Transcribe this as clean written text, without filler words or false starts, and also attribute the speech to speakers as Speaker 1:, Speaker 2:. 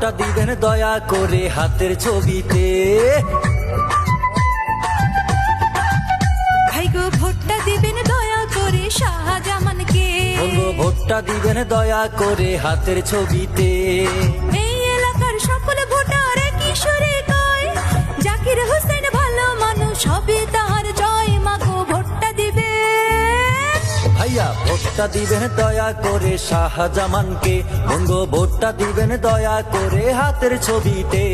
Speaker 1: ভোটটা দিবেন দয়া করে হাতের ছবিতে।
Speaker 2: ভাই গো ভোটটা দিবেন দয়া করে শাহজামানকে।
Speaker 1: ভোটটা দিবেন দয়া করে হাতের ছবিতে।
Speaker 2: এই এলাকার সকল ভোটার কিশোরে কয় জাকির হোসেন ভালো মানুষ হবে তাহার জয়। মাগো ভোটটা দিবে
Speaker 1: ভাইয়া ভোটটা দিবেন দয়া করে শাহজামানকে। ভোটটা দিবেন দয়া করে হাতের ছবিতে।